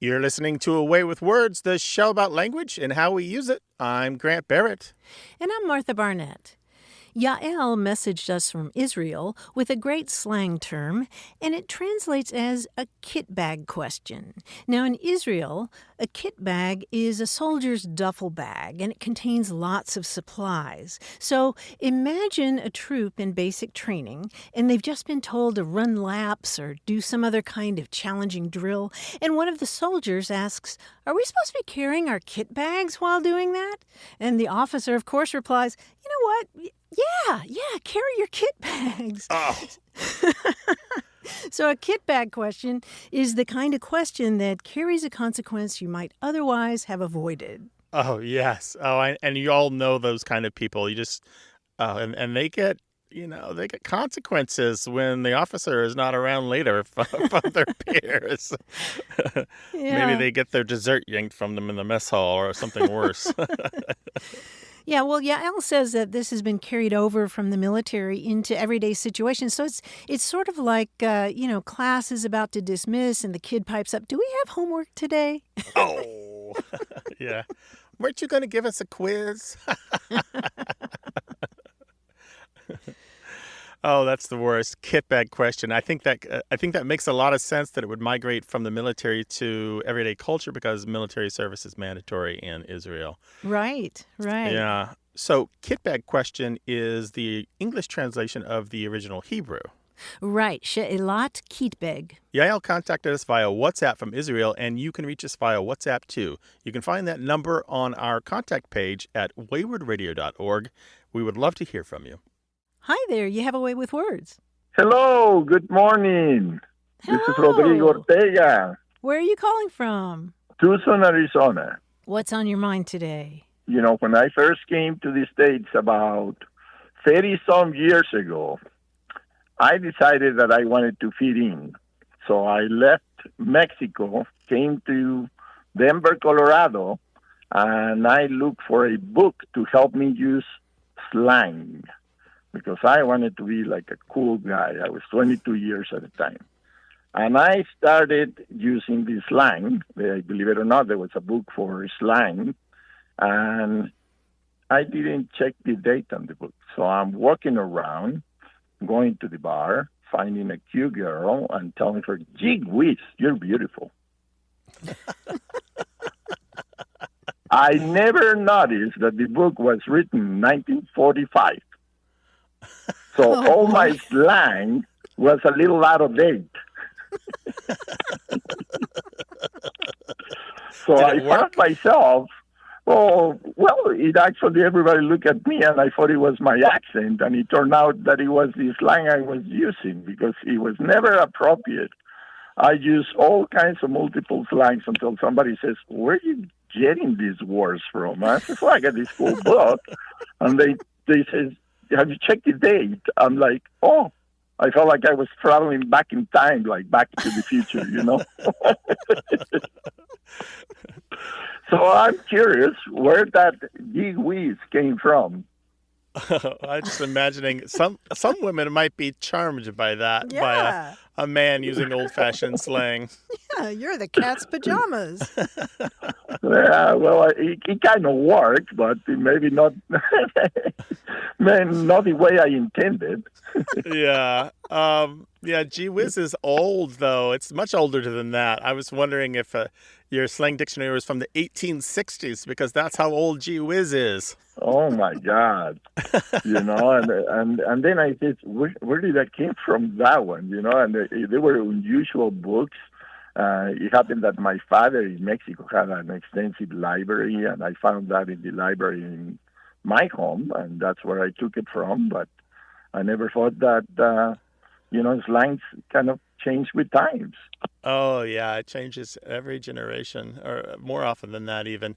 You're listening to Away with Words, the show about language and how we use it. I'm Grant Barrett. And I'm Martha Barnett. Yael messaged us from Israel with a great slang term, and it translates as a kitbag question. Now, in Israel, a kitbag is a soldier's duffel bag, and it contains lots of supplies. So imagine a troop in basic training, and they've just been told to run laps or do some other kind of challenging drill, and one of the soldiers asks, "Are we supposed to be carrying our kit bags while doing that?" And the officer, of course, replies, "You know what? Yeah, carry your kit bags." Oh. So a kit bag question is the kind of question that carries a consequence you might otherwise have avoided. Oh, yes. And you all know those kind of people. You just, and they get, they get consequences when the officer is not around later from their peers. Yeah. Maybe they get their dessert yanked from them in the mess hall or something worse. Yeah, well, Yael says that this has been carried over from the military into everyday situations. So it's sort of like, class is about to dismiss and the kid pipes up, "Do we have homework today?" Oh, yeah. Weren't you going to give us a quiz? Oh, that's the worst. Kit bag question. I think that makes a lot of sense that it would migrate from the military to everyday culture because military service is mandatory in Israel. Right. Yeah. So kit bag question is the English translation of the original Hebrew. Right. She'elat kitbag. Yael contacted us via WhatsApp from Israel, and you can reach us via WhatsApp too. You can find that number on our contact page at waywardradio.org. We would love to hear from you. Hi there, you have a way with words. Hello, good morning. Hello. This is Rodrigo Ortega, Where are you calling from? Tucson, Arizona. What's on your mind today? When I first came to the States about 30-some years ago, I decided that I wanted to fit in. So I left Mexico, came to Denver, Colorado, and I looked for a book to help me use slang, because I wanted to be like a cool guy. I was 22 years at the time. And I started using the slang. Believe it or not, there was a book for slang. And I didn't check the date on the book. So I'm walking around, going to the bar, finding a cute girl, and telling her, "Gee whiz, you're beautiful." I never noticed that the book was written in 1945. So all my slang was a little out of date. So I found myself, it actually, everybody looked at me and I thought it was my accent. And it turned out that it was the slang I was using because it was never appropriate. I use all kinds of multiple slangs until somebody says, "Where are you getting these words from?" I said, "Well, I got this cool book." And they say, "Have you checked the date?" I'm like, "Oh," I felt like I was traveling back in time, like Back to the Future, So I'm curious where that gee whiz came from. I'm just imagining some women might be charmed by that, Yeah. by a man using old-fashioned slang. Yeah, you're the cat's pajamas. Yeah, well, it kind of worked, but maybe not, not the way I intended. Yeah. Gee whiz is old, though. It's much older than that. I was wondering if your slang dictionary was from the 1860s, because that's how old gee whiz is. Oh, my God. And then I said, where did that came from, that one? And they were unusual books. It happened that my father in Mexico had an extensive library, and I found that in the library in my home, and that's where I took it from. But I never thought that, slangs kind of change with times. Oh, yeah, it changes every generation, or more often than that even.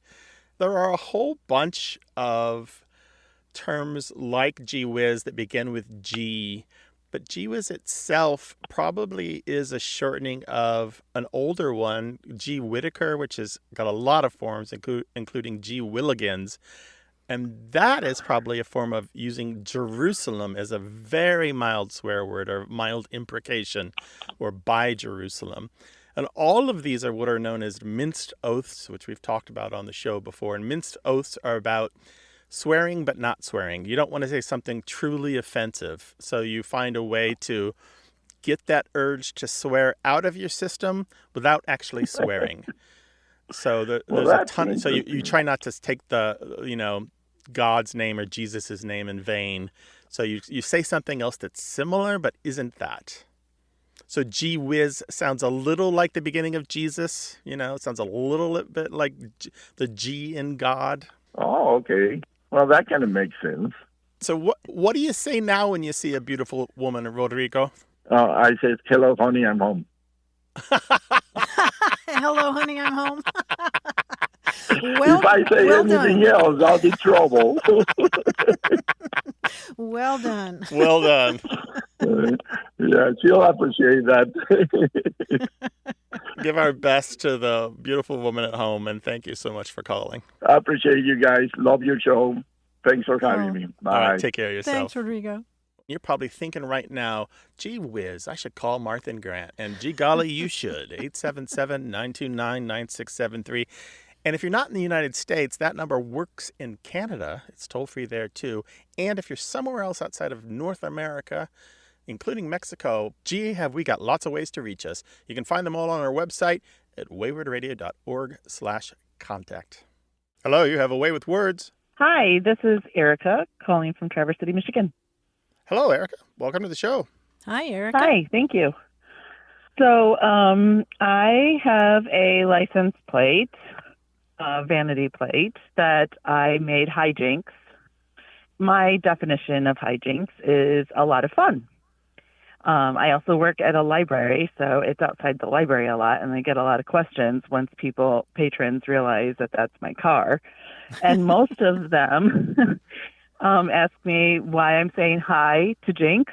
There are a whole bunch of terms like gee whiz that begin with G, but gee whiz itself probably is a shortening of an older one, G. Whittaker, which has got a lot of forms, including G. Willigans. And that is probably a form of using Jerusalem as a very mild swear word or mild imprecation, or by Jerusalem. And all of these are what are known as minced oaths, which we've talked about on the show before. And minced oaths are about swearing but not swearing. You don't want to say something truly offensive. So you find a way to get that urge to swear out of your system without actually swearing. So there's a ton. So you try not to take the, God's name or Jesus's name in vain. So you say something else that's similar but isn't that. So gee whiz sounds a little like the beginning of Jesus. It sounds a little bit like the G in God. Oh, okay. Well, that kind of makes sense. So what do you say now when you see a beautiful woman, Rodrigo? I said, hello, honey, I'm home. Hello, honey, I'm home. Well, if I say anything else, I'll be trouble. Well done. Well done. Yeah, she'll appreciate that. Give our best to the beautiful woman at home, and thank you so much for calling. I appreciate you guys. Love your show. Thanks for having me. Bye. All right, take care of yourself. Thanks, Rodrigo. You're probably thinking right now, gee whiz, I should call Martha and Grant. And gee golly, you should. 877-929-9673. And if you're not in the United States, that number works in Canada. It's toll-free there, too. And if you're somewhere else outside of North America, including Mexico, have we got lots of ways to reach us. You can find them all on our website at waywardradio.org/contact. Hello, you have a way with words. Hi, this is Erica calling from Traverse City, Michigan. Hello, Erica. Welcome to the show. Hi, Erica. Hi, thank you. So I have a license plate, vanity plate, that I made hijinks. My definition of hijinks is a lot of fun. I also work at a library, so it's outside the library a lot, and I get a lot of questions once patrons realize that that's my car. And most of them ask me why I'm saying hi to Jinks,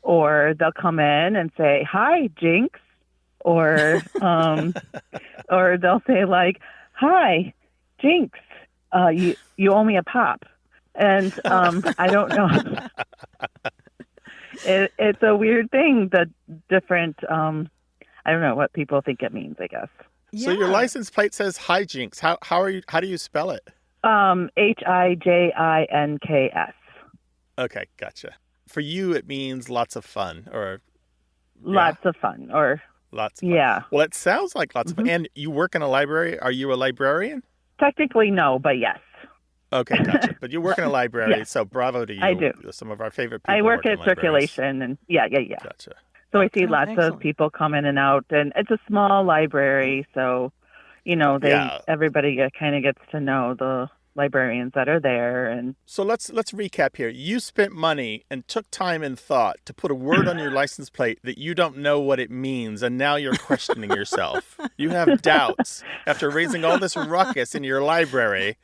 or they'll come in and say, hi, Jinks, or they'll say like, hi, Jinks, you owe me a pop. And I don't know. It's a weird thing that different, I don't know what people think it means, I guess. So your license plate says hijinks. How do you spell it? Hijinks. Okay, gotcha. For you, it means lots of fun, or lots of fun, or lots of fun. Yeah. Well, it sounds like lots of fun. And you work in a library. Are you a librarian? Technically, no, but yes. Okay, gotcha. But you work in a library, Yeah. So bravo to you. I do. Some of our favorite people. I work in at libraries. circulation, and yeah. Gotcha. So I see lots excellent. of people come in and out, and it's a small library, so everybody kind of gets to know the librarians that are there. And So let's recap here. You spent money and took time and thought to put a word on your license plate that you don't know what it means, and now you're questioning yourself. You have doubts after raising all this ruckus in your library.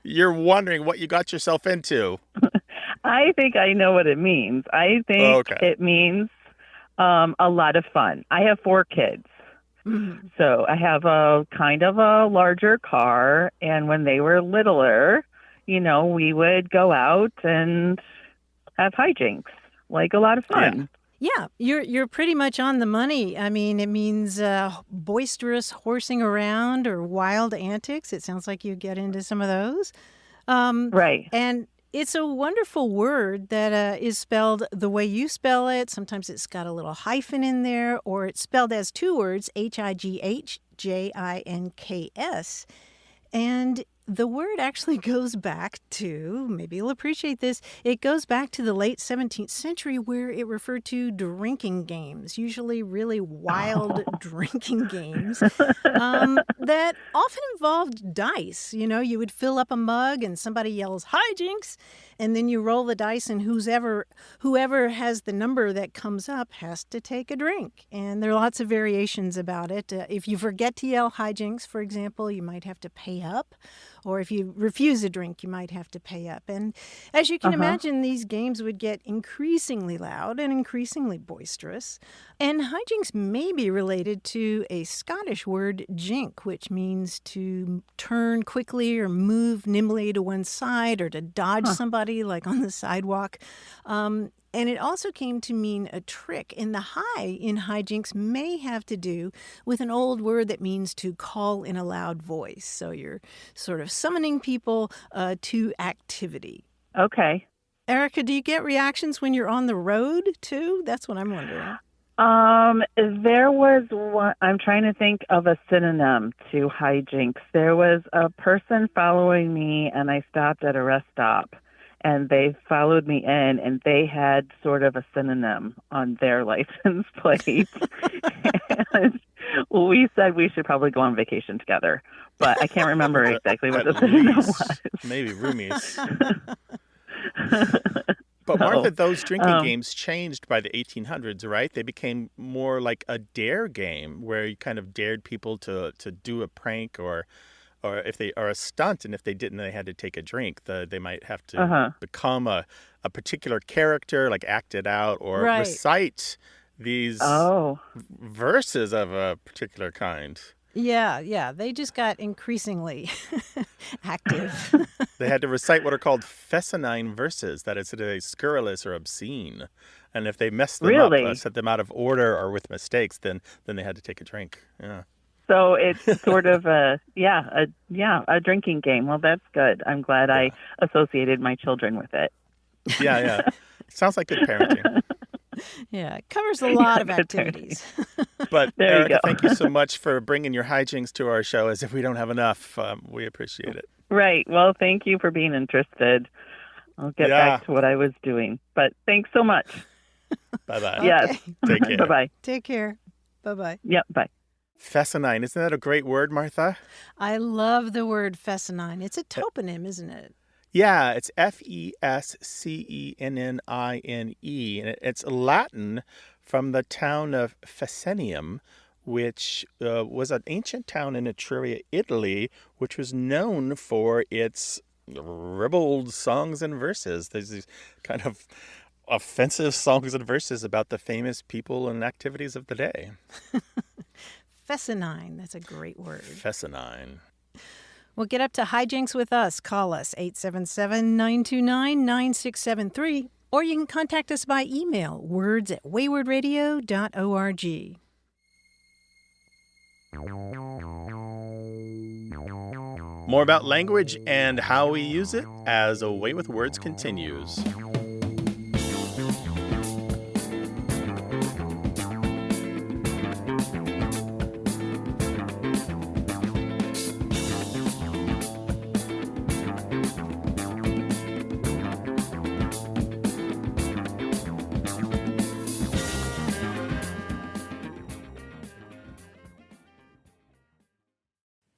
You're wondering what you got yourself into. I think I know what it means. I think it means a lot of fun. I have 4 kids. Mm-hmm. So I have a kind of a larger car, and when they were littler, we would go out and have hijinks, like a lot of fun. Yeah, you're pretty much on the money. I mean, it means boisterous horsing around or wild antics. It sounds like you get into some of those. Right. And it's a wonderful word that is spelled the way you spell it. Sometimes it's got a little hyphen in there, or it's spelled as 2 words, Hijinks. And the word actually goes back to, maybe you'll appreciate this, it goes back to the late 17th century where it referred to drinking games, usually really wild drinking games that often involved dice. You would fill up a mug and somebody yells, "Hi, Jinks," and then you roll the dice, and whoever has the number that comes up has to take a drink. And there are lots of variations about it. If you forget to yell "Hi, Jinks," for example, you might have to pay up. Or if you refuse a drink, you might have to pay up. And as you can imagine, these games would get increasingly loud and increasingly boisterous. And hijinks may be related to a Scottish word, jink, which means to turn quickly or move nimbly to one side or to dodge somebody, like on the sidewalk. And it also came to mean a trick. And the high in hijinks may have to do with an old word that means to call in a loud voice. So you're sort of summoning people to activity. Okay. Erica, do you get reactions when you're on the road too? That's what I'm wondering. There was one, I'm trying to think of a synonym to hijinks. There was a person following me, and I stopped at a rest stop, and they followed me in, and they had sort of a synonym on their license plate. And we said we should probably go on vacation together, but I can't remember exactly what the synonym was. Maybe roomies. But Martha, those drinking games changed by the 1800s, right? They became more like a dare game where you kind of dared people to do a prank or if they are a stunt, and if they didn't, they had to take a drink. They might have to become a particular character, like act it out, or recite these verses of a particular kind. Yeah. They just got increasingly active. They had to recite what are called fescennine verses, that is, they scurrilous or obscene. And if they messed them up, set them out of order or with mistakes, then they had to take a drink. Yeah. So it's sort of a drinking game. Well, that's good. I'm glad I associated my children with it. Yeah. Sounds like good parenting. Yeah, it covers a lot of activities. But Erica, thank you so much for bringing your hijinks to our show. As if we don't have enough, we appreciate it. Right. Well, thank you for being interested. I'll get back to what I was doing. But thanks so much. Bye-bye. Yes. Take care. Bye-bye. Take care. Bye-bye. Yep, bye. Fescennine. Isn't that a great word, Martha? I love the word fescennine. It's a toponym, isn't it? Yeah, it's Fescennine, and it's Latin from the town of Fescennium, which was an ancient town in Etruria, Italy, which was known for its ribald songs and verses. There's these kind of offensive songs and verses about the famous people and activities of the day. Fescennine, that's a great word. Fescennine. Well, get up to hijinks with us. Call us 877-929-9673, or you can contact us by email, words@waywardradio.org. More about language and how we use it as A Way with Words continues.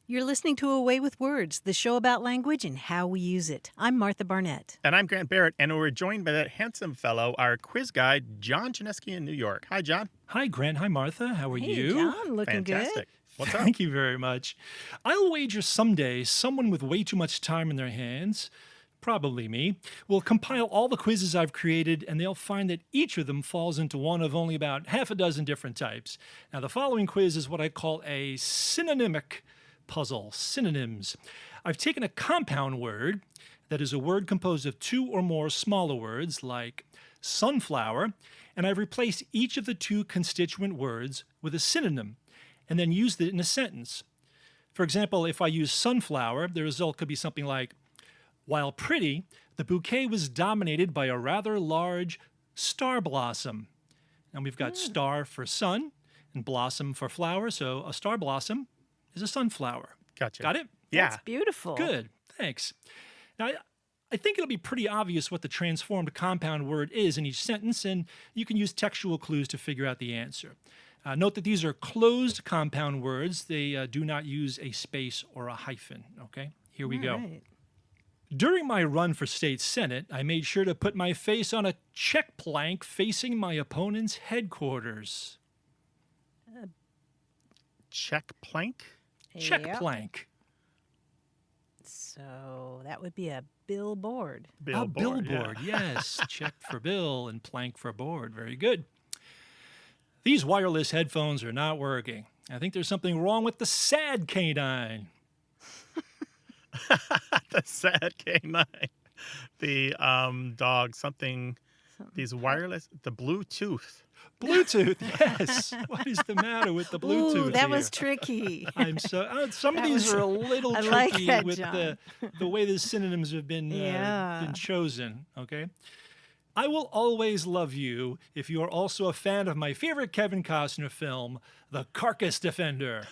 You're listening to A Way with Words, the show about language and how we use it. I'm Martha Barnett. And I'm Grant Barrett, and we're joined by that handsome fellow, our quiz guy, John Janeski in New York. Hi, John. Hi, Grant. Hi, Martha. How are you? John, looking Fantastic. good. What's up? Thank you very much. I'll wager someday someone with way too much time in their hands, probably me, will compile all the quizzes I've created, and they'll find that each of them falls into one of only about half a dozen different types. Now, the following quiz is what I call a synonymic puzzle, synonyms. I've taken a compound word, that is a word composed of two or more smaller words like sunflower, and I've replaced each of the two constituent words with a synonym and then used it in a sentence. For example, if I use sunflower, the result could be something like, while pretty, the bouquet was dominated by a rather large star blossom. And we've got star for sun and blossom for flower, so a star blossom is a sunflower. Gotcha. Got it? Yeah. That's beautiful. Good. Thanks. Now, I think it'll be pretty obvious what the transformed compound word is in each sentence, and you can use textual clues to figure out the answer. Note that these are closed compound words. They do not use a space or a hyphen. Okay? Here we go. Right. During my run for state senate, I made sure to put my face on a check plank facing my opponent's headquarters. Check plank? Check Yep. plank. So that would be a billboard. A billboard, yes. Check for bill and plank for board. Very good. These wireless headphones are not working. I think there's something wrong with the sad canine. The sad canine. The dog, something These wireless, the Bluetooth. Bluetooth, yes. What is the matter with the Bluetooth? Ooh, that here? was tricky. I'm so. Some of That these was- are a little I tricky like that, with John. the way the synonyms have been chosen. Okay. I will always love you if you are also a fan of my favorite Kevin Costner film, The Carcass Defender.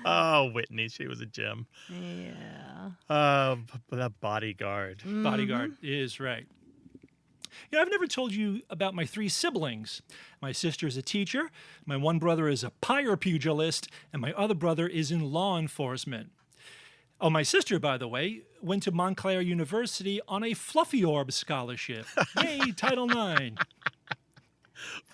Oh, Whitney, she was a gem. Yeah. The Bodyguard. Bodyguard is right. You know, I've never told you about my 3 siblings. My sister is a teacher, my one brother is a pyre pugilist, and my other brother is in law enforcement. Oh, my sister, by the way, went to Montclair University on a Fluffy Orb scholarship. Yay, Title IX.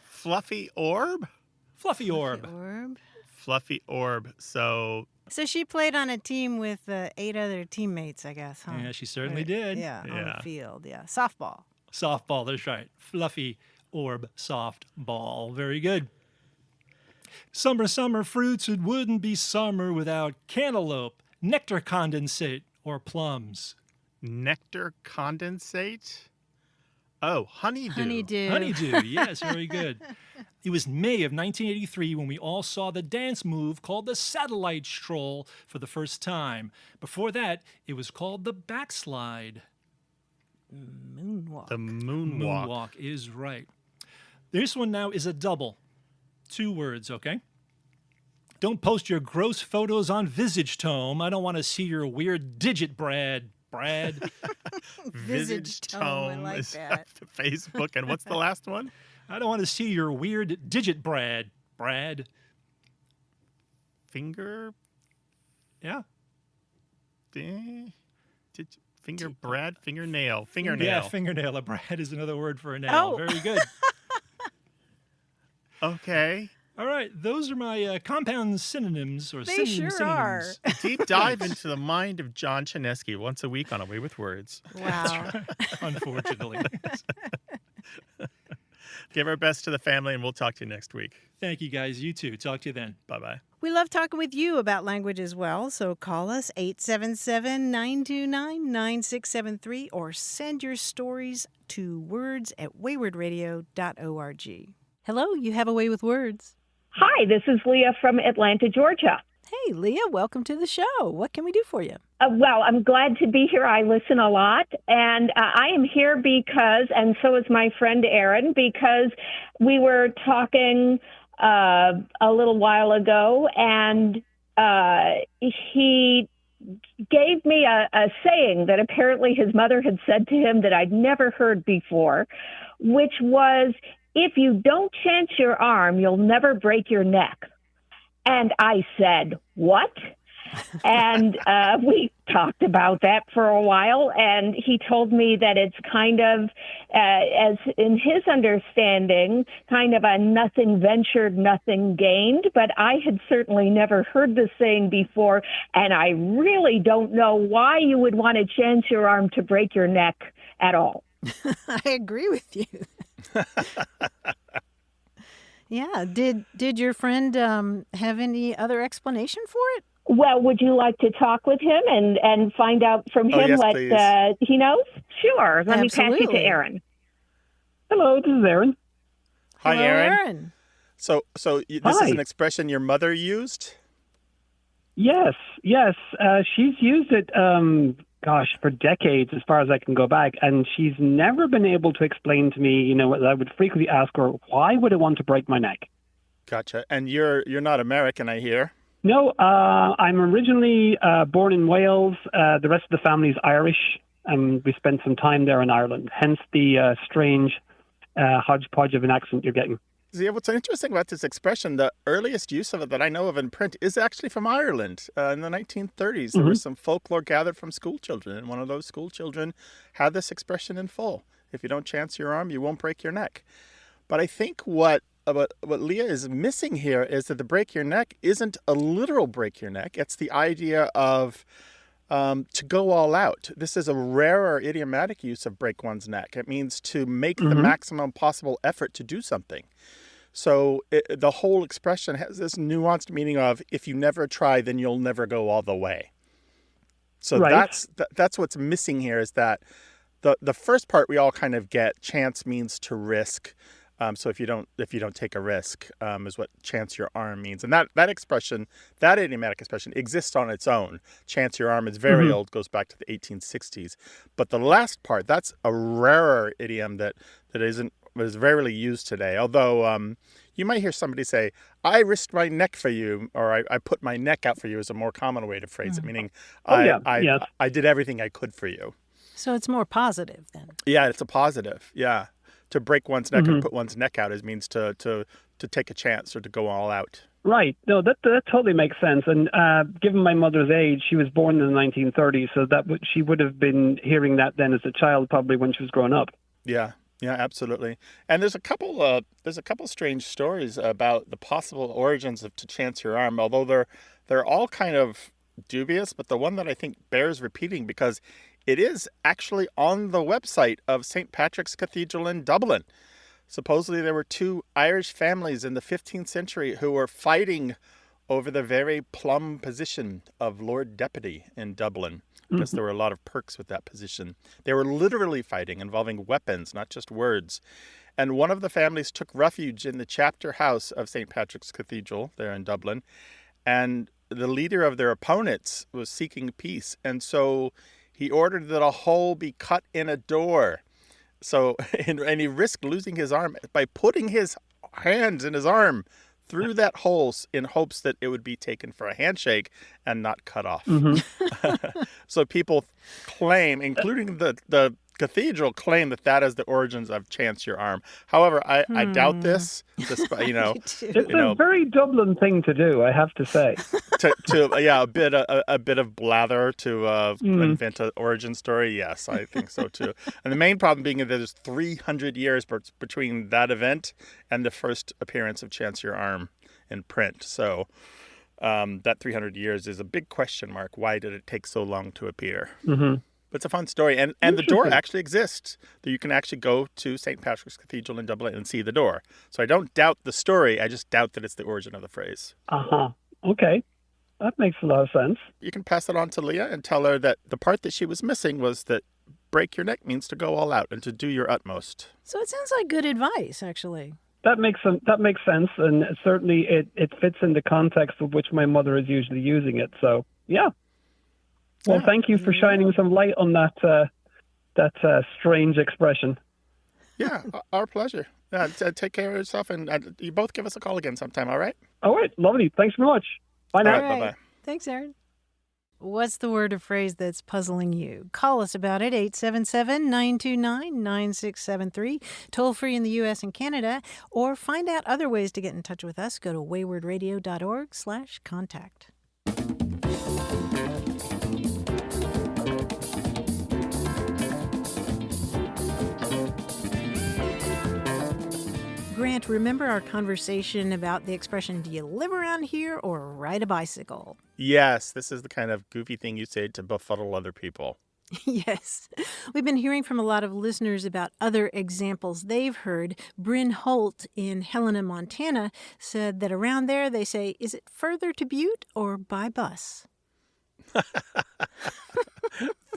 Fluffy Orb? Fluffy Orb. Orb. Fluffy Orb. So So she played on a team with 8 other teammates, I guess, huh? Yeah, she certainly Right. did. Yeah, on Yeah. the field. Yeah, softball. Softball, that's right. Fluffy Orb softball. Very good. Summer, summer fruits, it wouldn't be summer without cantaloupe, nectar condensate, or plums. nectar condensate. Oh, honeydew. Honeydew. Honeydew, yes, very good. It was May of 1983 when we all saw the dance move called the satellite stroll for the first time. Before that, it was called the backslide. Moonwalk. The moonwalk. Moonwalk is right. This one now is a double. 2 words, okay? Don't post your gross photos on Visage Tome. I don't want to see your weird digit, Brad. Visage tone. I like is that. Facebook. And what's the last one? I don't want to see your weird digit, Brad. Finger. Yeah. Finger Brad. Fingernail. Fingernail. Yeah, fingernail. A Brad is another word for a nail. Oh. Very good. Okay. All right, those are my compound synonyms or They synonyms. sure are. Deep dive into the mind of John Chinesky once a week on A Way with Words. Wow. Unfortunately. Give our best to the family, and we'll talk to you next week. Thank you, guys. You too. Talk to you then. Bye-bye. We love talking with you about language as well, so call us 877-929-9673 or send your stories to words@waywardradio.org. Hello, you have a way with words. Hi, this is Leah from Atlanta, Georgia. Hey, Leah, welcome to the show. What can we do for you? Well, I'm glad to be here. I listen a lot, and I am here because, and so is my friend Aaron, because we were talking a little while ago, and he gave me a saying that apparently his mother had said to him that I'd never heard before, which was, if you don't chance your arm, you'll never break your neck. And I said, what? And we talked about that for a while, and he told me that it's kind of, as in his understanding, kind of a nothing ventured, nothing gained. But I had certainly never heard the saying before, and I really don't know why you would want to chance your arm to break your neck at all. I agree with you. Yeah. Did your friend have any other explanation for it? Well, would you like to talk with him and find out from him yes, what please. he knows? Sure. Let me pass you to Absolutely. Aaron. Hello, this is Aaron. Hi, Hello, Aaron. So this is Hi. an expression your mother used? Yes. She's used it, for decades, as far as I can go back, and she's never been able to explain to me. I would frequently ask her, "Why would I want to break my neck?" Gotcha. And you're not American, I hear. No, I'm originally born in Wales. The rest of the family is Irish, and we spent some time there in Ireland. Hence the strange hodgepodge of an accent you're getting. See, what's interesting about this expression, the earliest use of it that I know of in print is actually from Ireland. In the 1930s, there was some folklore gathered from school children, and one of those school children had this expression in full. If you don't chance your arm, you won't break your neck. But I think what Leah is missing here is that the break your neck isn't a literal break your neck. It's the idea of to go all out. This is a rarer idiomatic use of break one's neck. It means to make the maximum possible effort to do something. So the whole expression has this nuanced meaning of, if you never try, then you'll never go all the way. So Right. that's what's missing here, is that the first part we all kind of get. Chance means to risk. So if you don't take a risk, is what chance your arm means. And that expression, that idiomatic expression, exists on its own. Chance your arm is very old, goes back to the 1860s. But the last part, that's a rarer idiom that is rarely used today. Although you might hear somebody say, "I risked my neck for you," or I put my neck out for you, is a more common way to phrase it, meaning I did everything I could for you. So it's more positive then. Yeah, it's a positive. Yeah. To break one's neck or put one's neck out means to take a chance or to go all out. Right. No, that totally makes sense. And given my mother's age, she was born in the 1930s, so she would have been hearing that then as a child, probably when she was growing up. Yeah. Yeah, absolutely. And there's a couple strange stories about the possible origins of "to chance your arm," although they're all kind of dubious. But the one that I think bears repeating, because it is actually on the website of St. Patrick's Cathedral in Dublin. Supposedly there were two Irish families in the 15th century who were fighting over the very plum position of Lord Deputy in Dublin, because there were a lot of perks with that position. They were literally fighting, involving weapons, not just words. And one of the families took refuge in the chapter house of St. Patrick's Cathedral there in Dublin. And the leader of their opponents was seeking peace. And so he ordered that a hole be cut in a door. So, and he risked losing his arm by putting his hands in his arm through that hole in hopes that it would be taken for a handshake and not cut off. So people claim, including the cathedral, claim that is the origins of "chance your arm." However, I doubt this. Despite, it's a very Dublin thing to do, I have to say. A bit of blather to invent an origin story. Yes, I think so too. And the main problem being that there's 300 years between that event and the first appearance of "chance your arm" in print. So that 300 years is a big question mark. Why did it take so long to appear? But it's a fun story. And the door actually exists. You can actually go to St. Patrick's Cathedral in Dublin and see the door. So I don't doubt the story. I just doubt that it's the origin of the phrase. Okay. That makes a lot of sense. You can pass it on to Leah and tell her that the part that she was missing was that break your neck means to go all out and to do your utmost. So it sounds like good advice, actually. That makes sense. And certainly it fits in the context of which my mother is usually using it. So, yeah. Well, thank you for shining some light on that strange expression. Yeah, our pleasure. Take care of yourself, and you both give us a call again sometime, all right? All right, lovely. Thanks very much. Bye now. All right, bye-bye. Thanks, Aaron. What's the word or phrase that's puzzling you? Call us about it, 877-929-9673, toll free in the U.S. and Canada, or find out other ways to get in touch with us. Go to waywardradio.org/contact. Grant, remember our conversation about the expression, do you live around here or ride a bicycle? Yes, this is the kind of goofy thing you say to befuddle other people. Yes. We've been hearing from a lot of listeners about other examples they've heard. Bryn Holt in Helena, Montana, said that around there they say, is it further to Butte or by bus?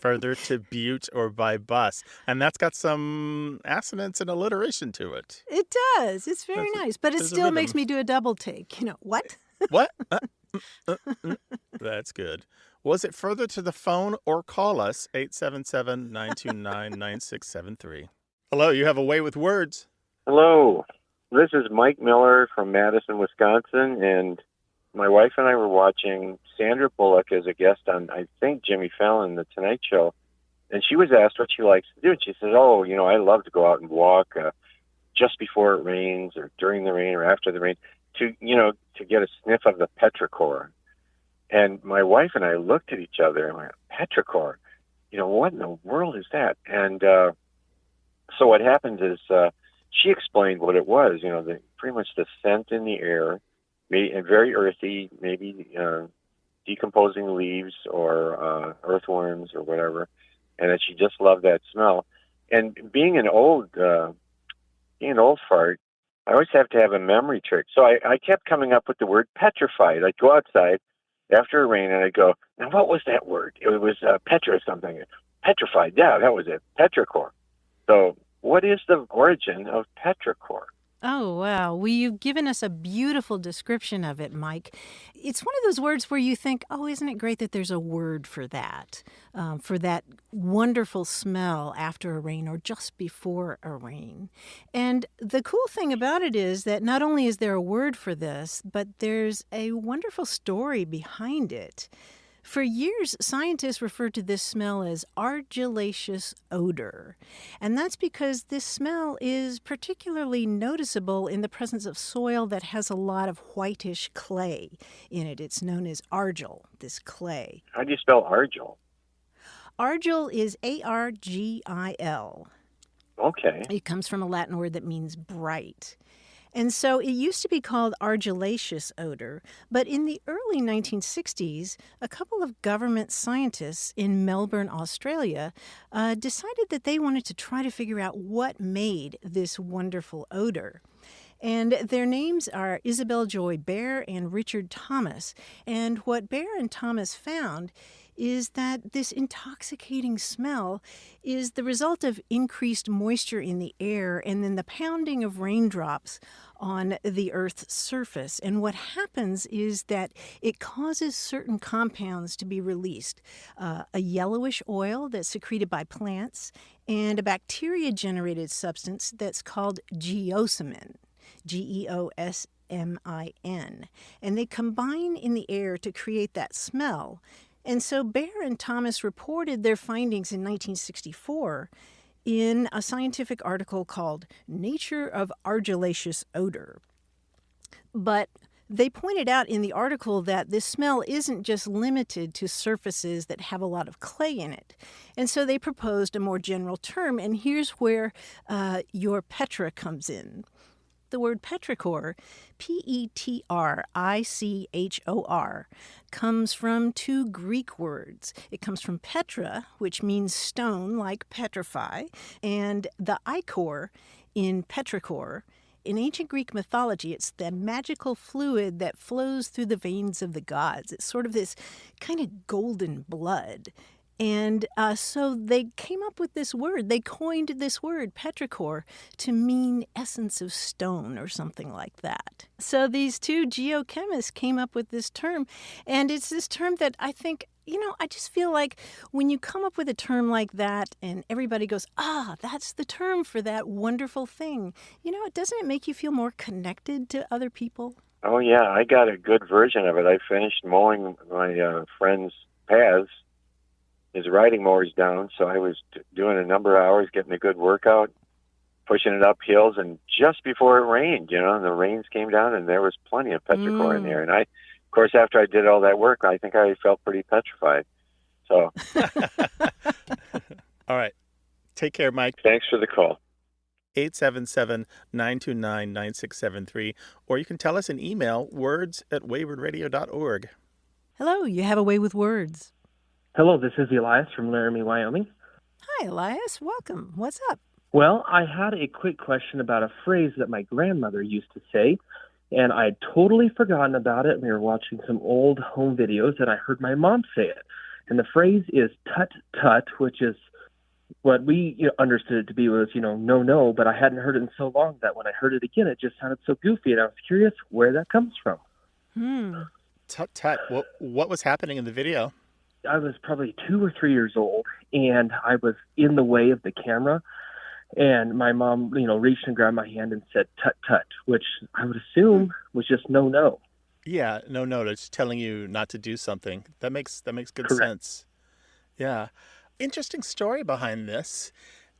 Further to Butte or by bus. And that's got some assonance and alliteration to it. It does. It's very nice. But it still makes me do a double take. What? What? That's good. Was it further to the phone or call us, 877-929-9673. Hello, you have a way with words. Hello. This is Mike Miller from Madison, Wisconsin, and my wife and I were watching Sandra Bullock as a guest on, I think, Jimmy Fallon, The Tonight Show. And she was asked what she likes to do. And she says, I love to go out and walk just before it rains or during the rain or after the rain to get a sniff of the petrichor. And my wife and I looked at each other and went, petrichor? What in the world is that? And so what happened is she explained what it was, pretty much the scent in the air, and very earthy, maybe decomposing leaves or earthworms or whatever, and that she just loved that smell. And being an old fart, I always have to have a memory trick. So I kept coming up with the word petrified. I'd go outside after a rain and I'd go, now what was that word? It was petra something. Petrified. Yeah, that was it. Petrichor. So what is the origin of petrichor? Oh, wow. Well, you've given us a beautiful description of it, Mike. It's one of those words where you think, oh, isn't it great that there's a word for that wonderful smell after a rain or just before a rain. And the cool thing about it is that not only is there a word for this, but there's a wonderful story behind it. For years, scientists referred to this smell as argillaceous odor. And that's because this smell is particularly noticeable in the presence of soil that has a lot of whitish clay in it. It's known as argil, this clay. How do you spell argil? Argil is A-R-G-I-L. Okay. It comes from a Latin word that means bright. And so it used to be called argillaceous odor, but in the early 1960s, a couple of government scientists in Melbourne, Australia, decided that they wanted to try to figure out what made this wonderful odor. And their names are Isabel Joy Bear and Richard Thomas. And what Bear and Thomas found is that this intoxicating smell is the result of increased moisture in the air and then the pounding of raindrops on the Earth's surface. And what happens is that it causes certain compounds to be released. A yellowish oil that's secreted by plants and a bacteria-generated substance that's called geosmin. Geosmin. And they combine in the air to create that smell. And so Bear and Thomas reported their findings in 1964 in a scientific article called Nature of Argillaceous Odor. But they pointed out in the article that this smell isn't just limited to surfaces that have a lot of clay in it. And so they proposed a more general term, and here's where your Petra comes in. The word petrichor, P-E-T-R-I-C-H-O-R, comes from two Greek words. It comes from petra, which means stone, like petrify, and the ichor in petrichor. In ancient Greek mythology, it's the magical fluid that flows through the veins of the gods. It's sort of this kind of golden blood. And so they came up with this word. They coined this word, petrichor, to mean essence of stone or something like that. So these two geochemists came up with this term. And it's this term that I think, I just feel like when you come up with a term like that and everybody goes, that's the term for that wonderful thing, doesn't it make you feel more connected to other people? Oh, yeah. I got a good version of it. I finished mowing my friend's paths. His riding mower's down, so I was doing a number of hours, getting a good workout, pushing it up hills, and just before it rained, and the rains came down, and there was plenty of petrichor in there. And of course, after I did all that work, I think I felt pretty petrified. So, all right. Take care, Mike. Thanks for the call. 877-929-9673, or you can tell us an email, words@waywardradio.org. Hello, you have a way with words. Hello, this is Elias from Laramie, Wyoming. Hi, Elias. Welcome. What's up? Well, I had a quick question about a phrase that my grandmother used to say, and I had totally forgotten about it. We were watching some old home videos, and I heard my mom say it. And the phrase is tut-tut, which is what we understood it to be was, no, but I hadn't heard it in so long that when I heard it again, it just sounded so goofy, and I was curious where that comes from. Tut-tut. What was happening in the video? I was probably 2 or 3 years old, and I was in the way of the camera, and my mom, reached and grabbed my hand and said, tut-tut, which I would assume was just no. Yeah, no, it's telling you not to do something. That makes good Correct. sense. Yeah. Interesting story behind this.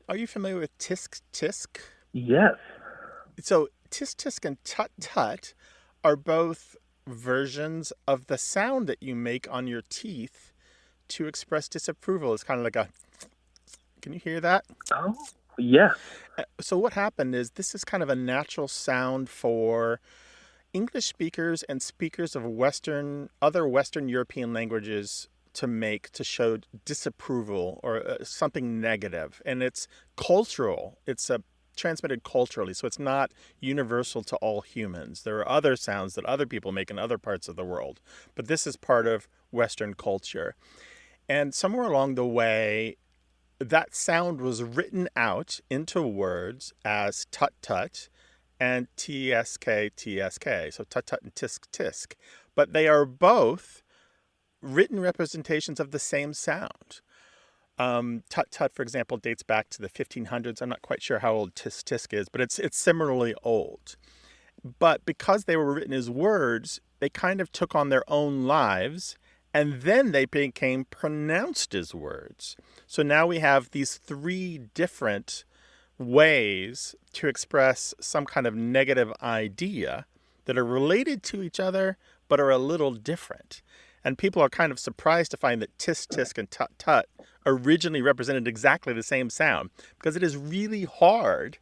Are you familiar with tisk-tisk? Yes. So tisk-tisk and tut-tut are both versions of the sound that you make on your teeth to express disapproval. It's kind of like can you hear that? Oh, yeah. So what happened is this is kind of a natural sound for English speakers and speakers of other Western European languages to make to show disapproval or something negative. And it's cultural. It's transmitted culturally, so it's not universal to all humans. There are other sounds that other people make in other parts of the world, but this is part of Western culture. And somewhere along the way, that sound was written out into words as tut-tut and tsk, tsk. So tut-tut and tisk-tisk. But they are both written representations of the same sound. Tut-tut, for example, dates back to the 1500s. I'm not quite sure how old tisk-tisk is, but it's similarly old. But because they were written as words, they kind of took on their own lives, and then they became pronounced as words. So now we have these three different ways to express some kind of negative idea that are related to each other, but are a little different. And people are kind of surprised to find that tisk, tisk, and tut, tut originally represented exactly the same sound, because it is really hard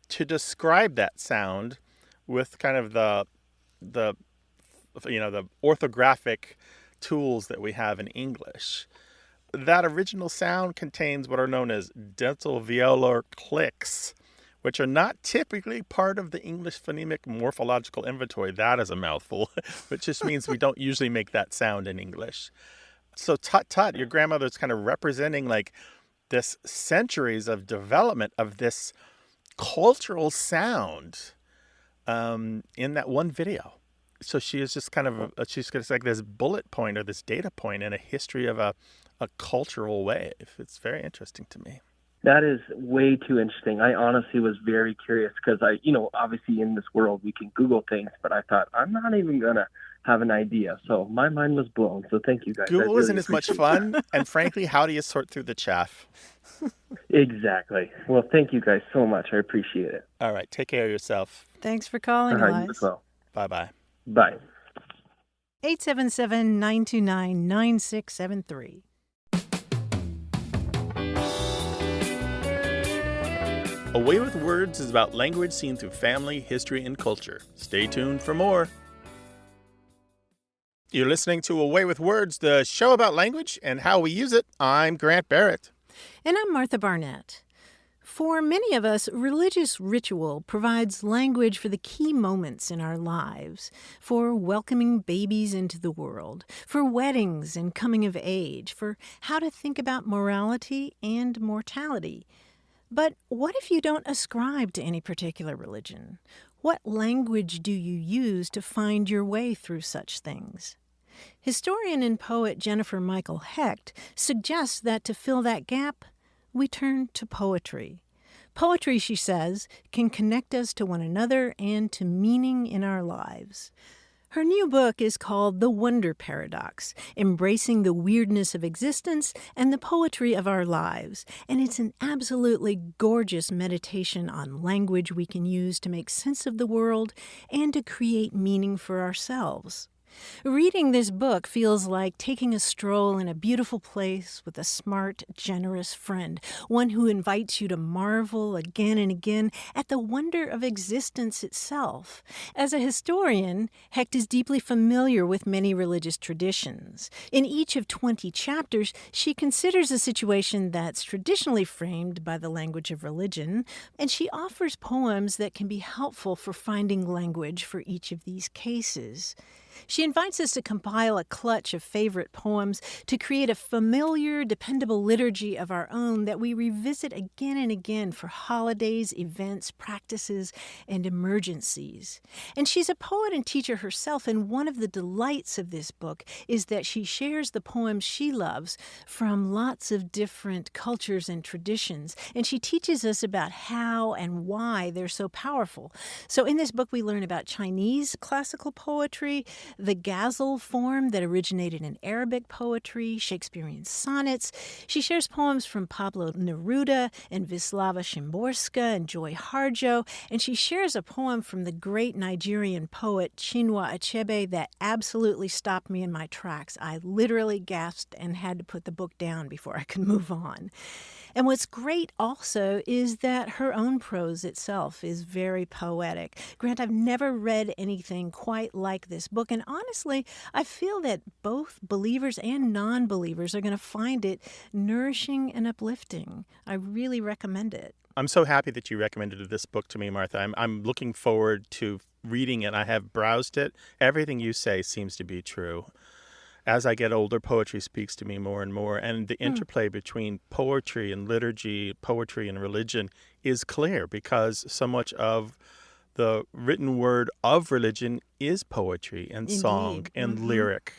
to describe that sound with kind of the orthographic tools that we have in English. That original sound contains what are known as dental velar clicks, which are not typically part of the English phonemic morphological inventory. That is a mouthful, which just means we don't usually make that sound in English. So tut-tut, your grandmother's kind of representing like this centuries of development of this cultural sound in that one video. So she is just kind of, she's just like this bullet point or this data point in a history of a cultural wave. It's very interesting to me. That is way too interesting. I honestly was very curious because obviously in this world we can Google things, but I thought I'm not even going to have an idea. So my mind was blown. So thank you guys. Google isn't as much fun. And frankly, how do you sort through the chaff? Exactly. Well, thank you guys so much. I appreciate it. All right. Take care of yourself. Thanks for calling, Elias. You as well. Bye-bye. Bye. 877-929-9673. A Way with Words is about language seen through family, history, and culture. Stay tuned for more. You're listening to A Way with Words, the show about language and how we use it. I'm Grant Barrett. And I'm Martha Barnett. For many of us, religious ritual provides language for the key moments in our lives, for welcoming babies into the world, for weddings and coming of age, for how to think about morality and mortality. But what if you don't ascribe to any particular religion? What language do you use to find your way through such things? Historian and poet Jennifer Michael Hecht suggests that to fill that gap, we turn to poetry. Poetry, she says, can connect us to one another and to meaning in our lives. Her new book is called The Wonder Paradox, Embracing the Weirdness of Existence and the Poetry of Our Lives. And it's an absolutely gorgeous meditation on language we can use to make sense of the world and to create meaning for ourselves. Reading this book feels like taking a stroll in a beautiful place with a smart, generous friend, one who invites you to marvel again and again at the wonder of existence itself. As a historian, Hecht is deeply familiar with many religious traditions. In each of 20 chapters, she considers a situation that's traditionally framed by the language of religion, and she offers poems that can be helpful for finding language for each of these cases. She invites us to compile a clutch of favorite poems to create a familiar, dependable liturgy of our own that we revisit again and again for holidays, events, practices, and emergencies. And she's a poet and teacher herself, and one of the delights of this book is that she shares the poems she loves from lots of different cultures and traditions, and she teaches us about how and why they're so powerful. So in this book, we learn about Chinese classical poetry, the ghazal form that originated in Arabic poetry, Shakespearean sonnets. She shares poems from Pablo Neruda and Wisława Szymborska and Joy Harjo, and she shares a poem from the great Nigerian poet Chinua Achebe that absolutely stopped me in my tracks. I literally gasped and had to put the book down before I could move on. And what's great also is that her own prose itself is very poetic. Grant, I've never read anything quite like this book, and honestly, I feel that both believers and non-believers are going to find it nourishing and uplifting. I really recommend it. I'm so happy that you recommended this book to me, Martha. I'm looking forward to reading it. I have browsed it. Everything you say seems to be true. as I get older, poetry speaks to me more and more. And the interplay between poetry and liturgy, poetry and religion is clear because so much of the written word of religion is poetry and song and lyric.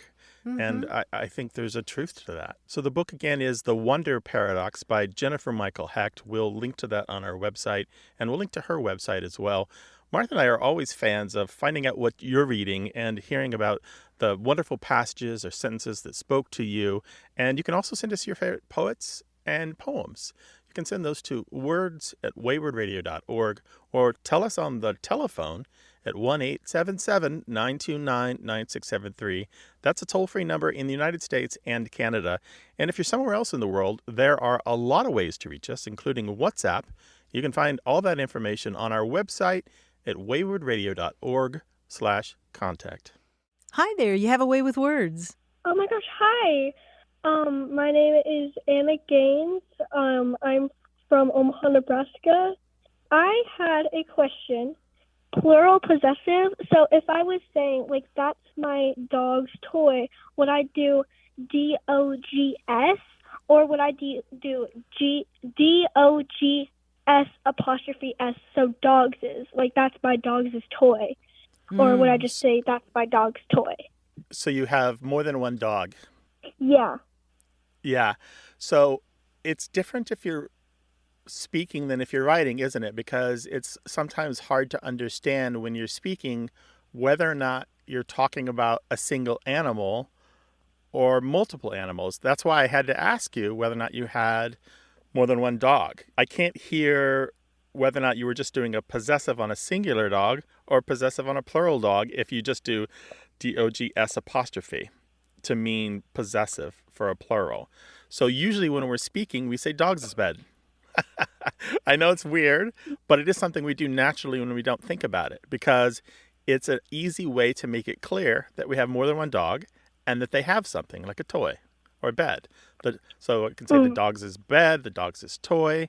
And I think there's a truth to that. So the book, again, is The Wonder Paradox by Jennifer Michael Hecht. We'll link to that on our website, and we'll link to her website as well. Martha and I are always fans of finding out what you're reading and hearing about the wonderful passages or sentences that spoke to you. And you can also send us your favorite poets and poems. You can send those to words@waywardradio.org or tell us on the telephone at 1-877-929-9673. That's a toll-free number in the United States and Canada. And if you're somewhere else in the world, there are a lot of ways to reach us, including WhatsApp. You can find all that information on our website at waywardradio.org/contact. Hi there, you have a way with words. Oh my gosh, hi. My name is Anna Gaines. I'm from Omaha, Nebraska. I had a question. Plural possessive. So if I was saying, like, that's my dog's toy, would I do DOGS or would I do DOGS apostrophe S, so dogs is, like, that's my dog's toy? Or would I just say that's my dog's toy? So you have more than one dog. Yeah. Yeah. So it's different if you're speaking than if you're writing, isn't it? Because it's sometimes hard to understand when you're speaking whether or not you're talking about a single animal or multiple animals. That's why I had to ask you whether or not you had more than one dog. I can't hear whether or not you were just doing a possessive on a singular dog or possessive on a plural dog if you just do DOGS apostrophe to mean possessive for a plural. So usually when we're speaking, we say dogs' bed. I know it's weird, but it is something we do naturally when we don't think about it because it's an easy way to make it clear that we have more than one dog and that they have something like a toy or a bed. So I can say the dog's bed, the dog's toy,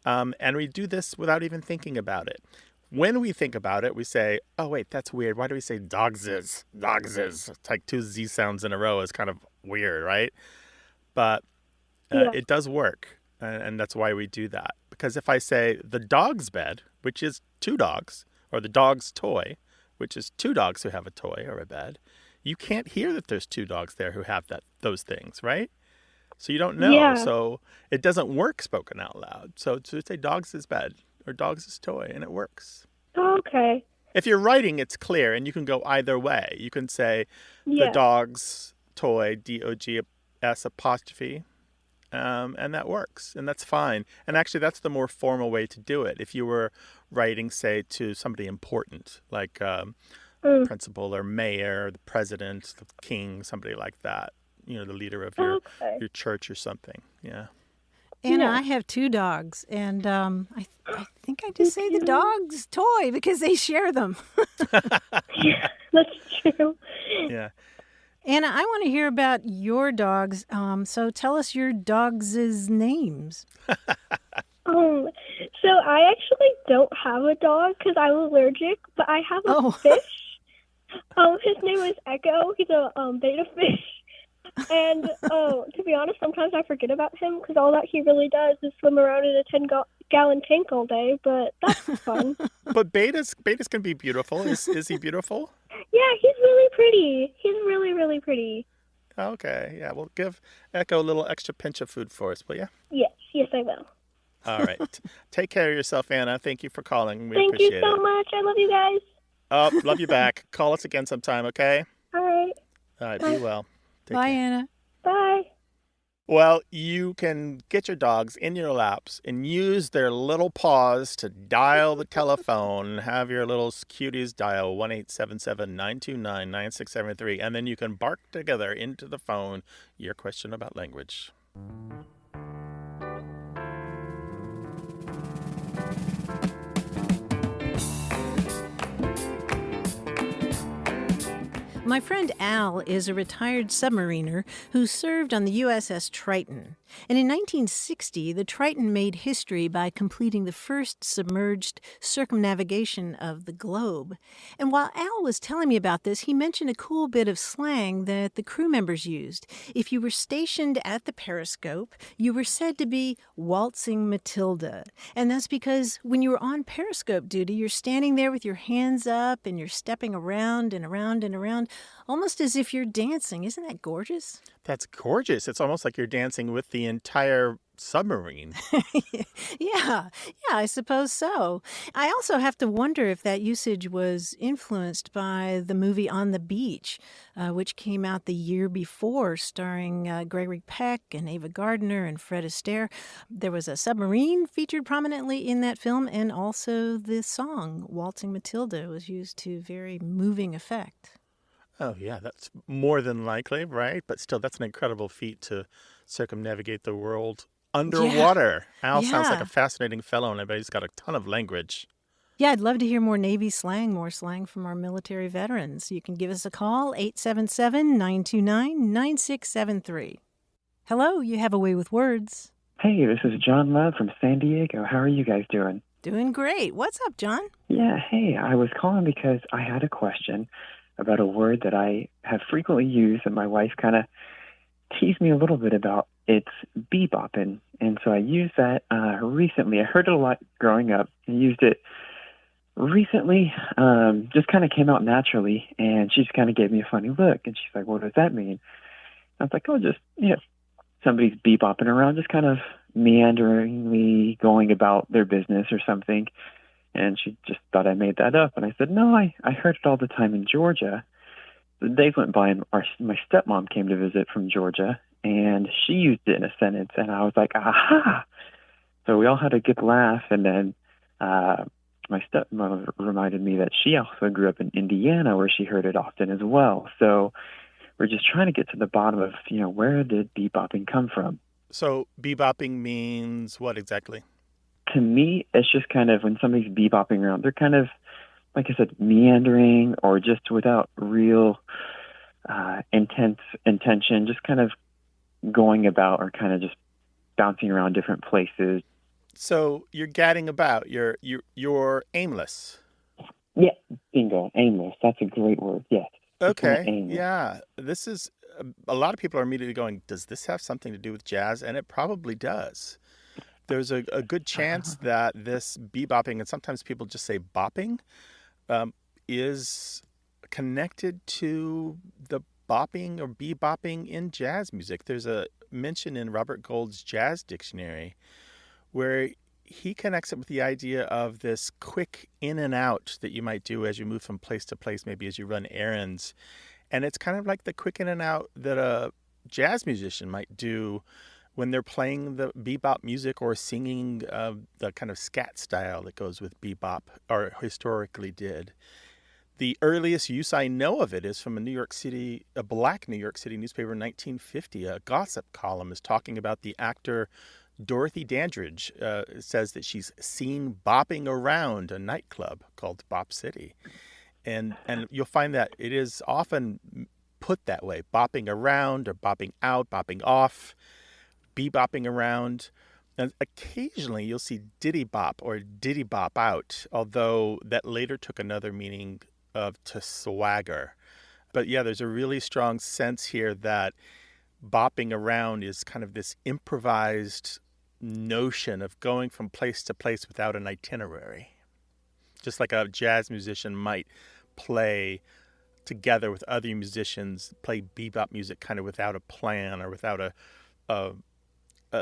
and we do this without even thinking about it. When we think about it, we say, oh, wait, that's weird. Why do we say dogses? Dogses. It's like two Z sounds in a row is kind of weird, right? But it does work. And that's why we do that. Because if I say the dog's bed, which is two dogs, or the dog's toy, which is two dogs who have a toy or a bed, you can't hear that there's two dogs there who have those things, right? So you don't know. Yeah. So it doesn't work spoken out loud. So to say dog's bed or dog's toy, and it works. Okay. If you're writing, it's clear, and you can go either way. You can say the dog's toy, DOGS apostrophe, and that works, and that's fine. And actually, that's the more formal way to do it. If you were writing, say, to somebody important, like principal or mayor, the president, the king, somebody like that, you know, the leader of your church or something. Yeah. Anna, I have two dogs, and I think I just say the dog's toy because they share them. Yeah, that's true. Yeah. Anna, I want to hear about your dogs. So tell us your dogs' names. So I actually don't have a dog because I'm allergic, but I have a fish. His name is Echo. He's a beta fish. And to be honest, sometimes I forget about him because all that he really does is swim around in a 10-gallon tank all day, but that's fun. But betas can be beautiful. Is he beautiful? Yeah, he's really pretty. He's really, really pretty. Okay, yeah, well, give Echo a little extra pinch of food for us, will you? Yes, I will. All right. Take care of yourself, Anna. Thank you for calling. We Thank appreciate you so much. I love you guys. Oh, love you back. Call us again sometime, okay? All right. All right, be well. Take Bye, care. Anna. Bye. Well, you can get your dogs in your laps and use their little paws to dial the telephone. Have your little cuties dial 1-877-929-9673, and then you can bark together into the phone your question about language. My friend Al is a retired submariner who served on the USS Triton. And in 1960, the Triton made history by completing the first submerged circumnavigation of the globe. And while Al was telling me about this, he mentioned a cool bit of slang that the crew members used. If you were stationed at the periscope, you were said to be waltzing Matilda. And that's because when you were on periscope duty, you're standing there with your hands up and you're stepping around and around and around, almost as if you're dancing. Isn't that gorgeous? That's gorgeous. It's almost like you're dancing with the entire submarine. Yeah, I suppose so. I also have to wonder if that usage was influenced by the movie On the Beach, which came out the year before, starring Gregory Peck and Ava Gardner and Fred Astaire. There was a submarine featured prominently in that film, and also the song Waltzing Matilda was used to very moving effect. Oh, yeah, that's more than likely, right? But still, that's an incredible feat to circumnavigate the world underwater. Al sounds like a fascinating fellow, and I bet he's got a ton of language. Yeah, I'd love to hear more Navy slang, more slang from our military veterans. You can give us a call, 877-929-9673. Hello, you have a way with words. Hey, this is John Love from San Diego. How are you guys doing? Doing great. What's up, John? Yeah, hey, I was calling because I had a question about a word that I have frequently used and my wife kind of teased me a little bit about. It's be-bopping. And so I used that recently. I heard it a lot growing up and used it recently. Just kind of came out naturally, and she just kind of gave me a funny look. And she's like, what does that mean? I was like, oh, just, somebody's be-bopping around, just kind of meanderingly going about their business or something. And she just thought I made that up. And I said, no, I heard it all the time in Georgia. The days went by, and my stepmom came to visit from Georgia, and she used it in a sentence. And I was like, aha! So we all had a good laugh. And then my stepmom reminded me that she also grew up in Indiana, where she heard it often as well. So we're just trying to get to the bottom of, where did be-bopping come from? So be-bopping means what exactly? To me, it's just kind of when somebody's be-bopping around, they're kind of, like I said, meandering or just without real intense intention, just kind of going about or kind of just bouncing around different places. So you're gadding about. You're aimless. Yeah, bingo, aimless. That's a great word. Yes. Okay. Yeah. This is a lot of people are immediately going, does this have something to do with jazz? And it probably does. There's a good chance that this bebopping, and sometimes people just say bopping, is connected to the bopping or bebopping in jazz music. There's a mention in Robert Gould's Jazz Dictionary where he connects it with the idea of this quick in and out that you might do as you move from place to place, maybe as you run errands. And it's kind of like the quick in and out that a jazz musician might do when they're playing the bebop music or singing the kind of scat style that goes with bebop, or historically did. The earliest use I know of it is from a black New York City newspaper in 1950. A gossip column is talking about the actor Dorothy Dandridge. Says that she's seen bopping around a nightclub called Bop City. And you'll find that it is often put that way, bopping around or bopping out, bopping off, bebopping around. And occasionally you'll see diddy bop or diddy bop out, although that later took another meaning of to swagger. But yeah, there's a really strong sense here that bopping around is kind of this improvised notion of going from place to place without an itinerary. Just like a jazz musician might play together with other musicians, play bebop music kind of without a plan or without a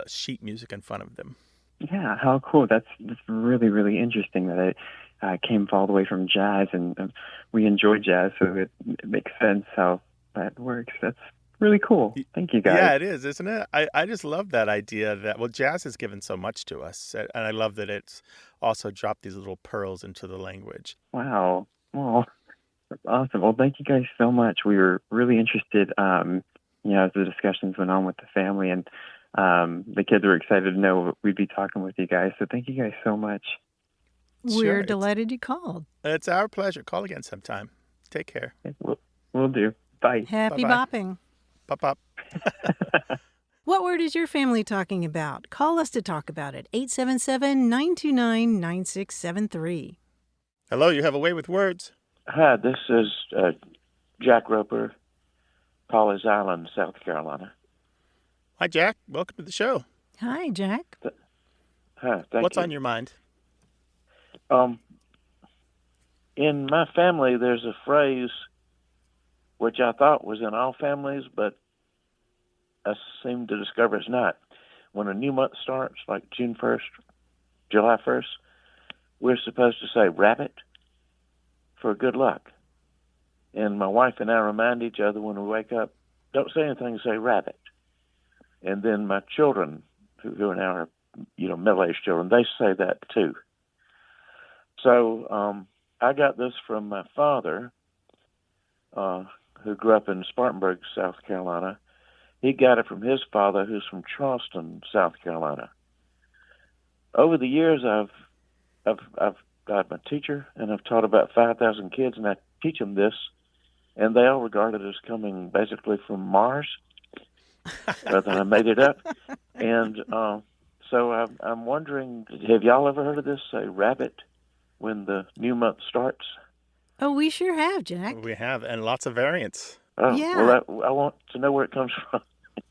sheet music in front of them. Yeah, how cool. That's really, really interesting that it came all the way from jazz, and we enjoy jazz, so it makes sense how that works. That's really cool. Thank you, guys. Yeah, it is, isn't it? I just love that idea that, well, jazz has given so much to us, and I love that it's also dropped these little pearls into the language. Wow. Well, that's awesome. Well, thank you guys so much. We were really interested, as the discussions went on with the family, and the kids were excited to know we'd be talking with you guys. So thank you guys so much. We're delighted you called. It's our pleasure. Call again sometime. Take care. Will Will do. Bye. Happy Bye-bye. bopping. Pop, pop. What word is your family talking about? Call us to talk about it. 877-929-9673. Hello, you have a way with words. Hi, this is Jack Roper, Paul's Island, South Carolina. Hi, Jack. Welcome to the show. Hi, Jack. Hi, thank What's you. on your mind? In my family, there's a phrase which I thought was in all families, but I seem to discover it's not. When a new month starts, like June 1st, July 1st, we're supposed to say rabbit for good luck. And my wife and I remind each other when we wake up, don't say anything, say rabbit. And then my children, who are now middle-aged children, they say that too. So I got this from my father, who grew up in Spartanburg, South Carolina. He got it from his father, who's from Charleston, South Carolina. Over the years, I'm a teacher, and I've taught about 5,000 kids, and I teach them this, and they all regard it as coming basically from Mars, rather than I made it up. And so I'm wondering, have y'all ever heard of this, say rabbit, when the new month starts? Oh, we sure have, Jack. We have, and lots of variants. Oh, Yeah. Well, I want to know where it comes from.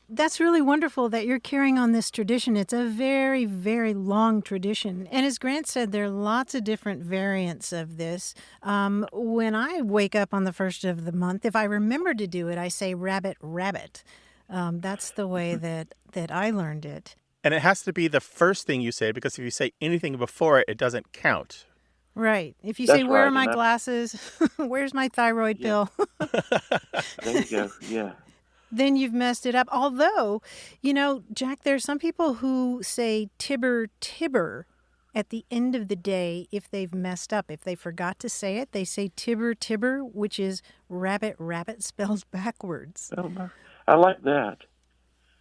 That's really wonderful that you're carrying on this tradition. It's a very, very long tradition. And as Grant said, there are lots of different variants of this. When I wake up on the first of the month, if I remember to do it, I say rabbit, rabbit. That's the way that I learned it. And it has to be the first thing you say, because if you say anything before it, it doesn't count. Right. If you That's say, where right, are my and glasses? Where's my thyroid pill? There you go, yeah. Then you've messed it up. Although, Jack, there are some people who say tibber, tibber at the end of the day if they've messed up. If they forgot to say it, they say tibber, tibber, which is rabbit, rabbit spelled backwards. Oh, I like that.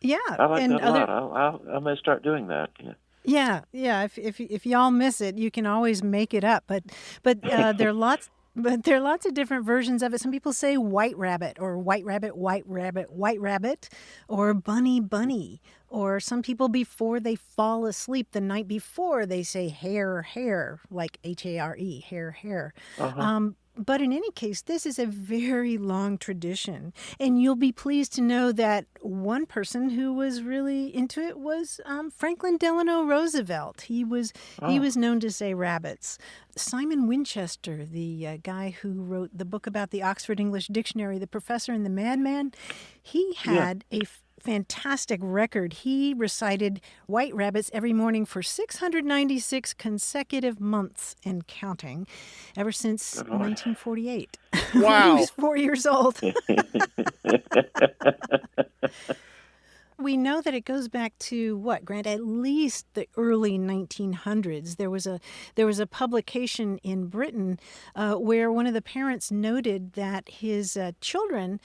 Yeah. I like and that a lot. I may start doing that. Yeah. Yeah. If y'all miss it, you can always make it up. But there are lots. But there are lots of different versions of it. Some people say white rabbit, or white rabbit, white rabbit, white rabbit, or bunny, bunny. Or some people, before they fall asleep the night before, they say hare, hare, like H-A-R-E, hare, hare. Uh-huh. But in any case, this is a very long tradition. And you'll be pleased to know that one person who was really into it was Franklin Delano Roosevelt. He was known to say rabbits. Simon Winchester, the guy who wrote the book about the Oxford English Dictionary, The Professor and the Madman, he had a fantastic record. He recited white rabbits every morning for 696 consecutive months and counting, ever since 1948. Wow. He was 4 years old. We know that it goes back to what, Grant? At least the early 1900s. There was a publication in Britain where one of the parents noted that his children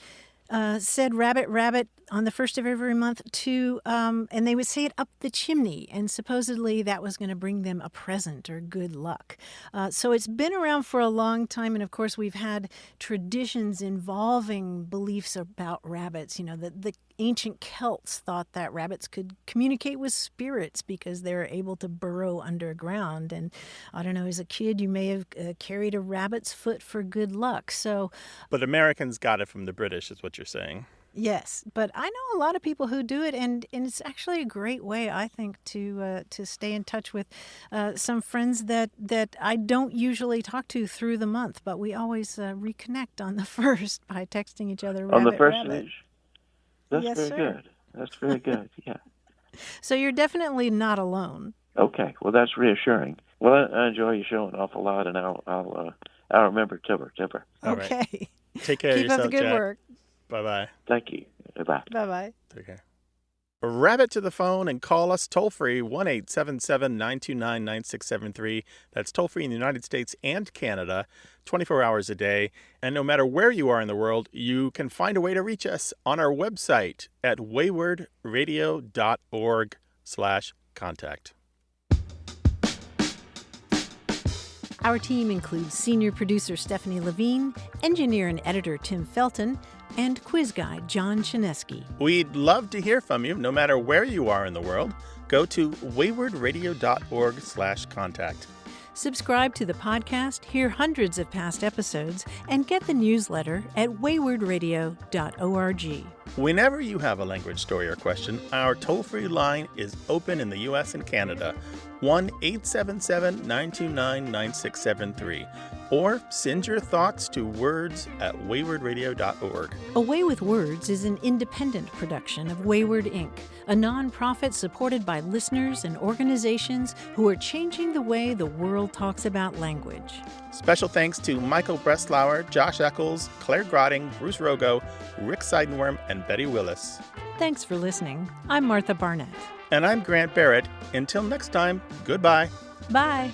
said rabbit, rabbit on the first of every month and they would say it up the chimney, and supposedly that was going to bring them a present or good luck. So it's been around for a long time, and of course we've had traditions involving beliefs about rabbits. The ancient Celts thought that rabbits could communicate with spirits because they were able to burrow underground. And I don't know, as a kid, you may have carried a rabbit's foot for good luck. But Americans got it from the British, is what you're saying. Yes, but I know a lot of people who do it, and it's actually a great way, I think, to stay in touch with some friends that I don't usually talk to through the month, but we always reconnect on the first by texting each other. On the Rabbit, first rabbit. page? That's Yes, very sir. good. That's very good, yeah. So you're definitely not alone. Okay, well, that's reassuring. Well, I enjoy your show an awful lot, and I'll remember Tibber. All right. Okay. Take care of Keep yourself, up the good Jack. work. Bye-bye. Thank you. Bye. Bye-bye. Take care. Rabbit to the phone and call us toll-free, 1-877-929-9673. That's toll-free in the United States and Canada, 24 hours a day. And no matter where you are in the world, you can find a way to reach us on our website at waywardradio.org/contact. Our team includes senior producer Stephanie Levine, engineer and editor Tim Felton, and quiz guide John Chinesky. We'd love to hear from you, no matter where you are in the world. Go to waywardradio.org/contact. Subscribe to the podcast, hear hundreds of past episodes, and get the newsletter at waywardradio.org. Whenever you have a language story or question, our toll-free line is open in the U.S. and Canada, 1-877-929-9673. Or send your thoughts to words@waywardradio.org. A Way with Words is an independent production of Wayward Inc., a nonprofit supported by listeners and organizations who are changing the way the world talks about language. Special thanks to Michael Breslauer, Josh Eccles, Claire Grotting, Bruce Rogo, Rick Seidenworm, and Betty Willis. Thanks for listening. I'm Martha Barnett. And I'm Grant Barrett. Until next time, goodbye. Bye.